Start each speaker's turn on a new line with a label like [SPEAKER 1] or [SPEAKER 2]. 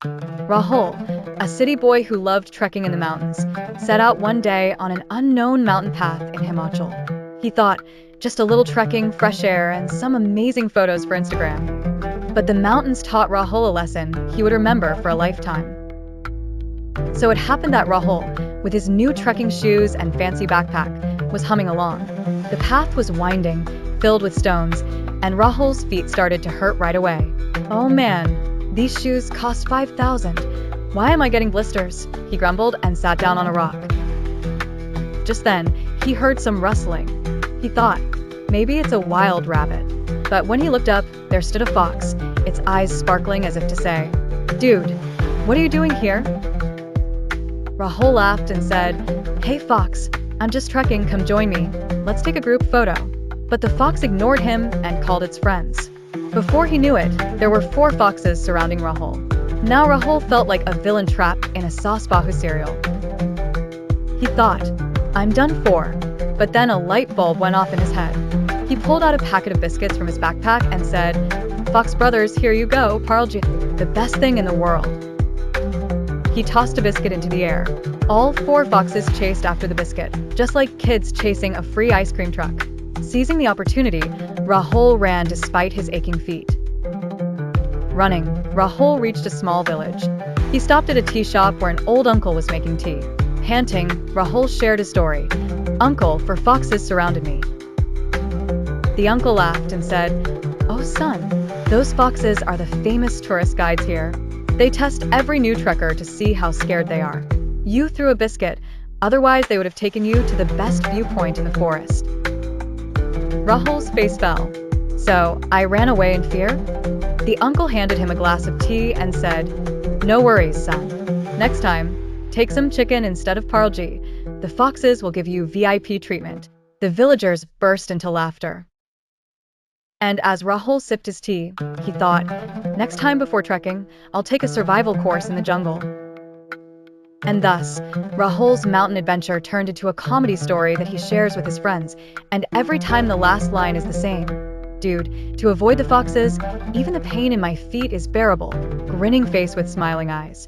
[SPEAKER 1] Rahul, a city boy who loved trekking in the mountains, set out one day on an unknown mountain path in Himachal. He thought, just a little trekking, fresh air, and some amazing photos for Instagram. But the mountains taught Rahul a lesson he would remember for a lifetime. So it happened that Rahul, with his new trekking shoes and fancy backpack, was humming along. The path was winding, filled with stones, and Rahul's feet started to hurt right away. Oh man, these shoes cost 5,000. Why am I getting blisters? He grumbled and sat down on a rock. Just then, he heard some rustling. He thought, maybe it's a wild rabbit. But when he looked up, there stood a fox, its eyes sparkling as if to say, "Dude, what are you doing here?" Rahul laughed and said, "Hey fox, I'm just trekking, come join me. Let's take a group photo." But the fox ignored him and called its friends. Before he knew it, there were 4 foxes surrounding Rahul. Now Rahul felt like a villain trapped in a sauce bahu cereal. He thought, I'm done for. But then a light bulb went off in his head. He pulled out a packet of biscuits from his backpack and said, "Fox brothers, here you go, Parlji, the best thing in the world." He tossed a biscuit into the air. All 4 foxes chased after the biscuit, just like kids chasing a free ice cream truck. Seizing the opportunity, Rahul ran despite his aching feet. Running, Rahul reached a small village. He stopped at a tea shop where an old uncle was making tea. Panting, Rahul shared his story. "Uncle, 4 foxes surrounded me." The uncle laughed and said, "Oh son, those foxes are the famous tourist guides here. They test every new trekker to see how scared they are. You threw a biscuit, otherwise they would have taken you to the best viewpoint in the forest." Rahul's face fell. "So, I ran away in fear?" The uncle handed him a glass of tea and said, "No worries, son. Next time, take some chicken instead of parlji. The foxes will give you VIP treatment." The villagers burst into laughter. And as Rahul sipped his tea, he thought, next time before trekking, I'll take a survival course in the jungle. And thus, Rahul's mountain adventure turned into a comedy story that he shares with his friends, and every time the last line is the same. "Dude, to avoid the foxes, even the pain in my feet is bearable," grinning face with smiling eyes.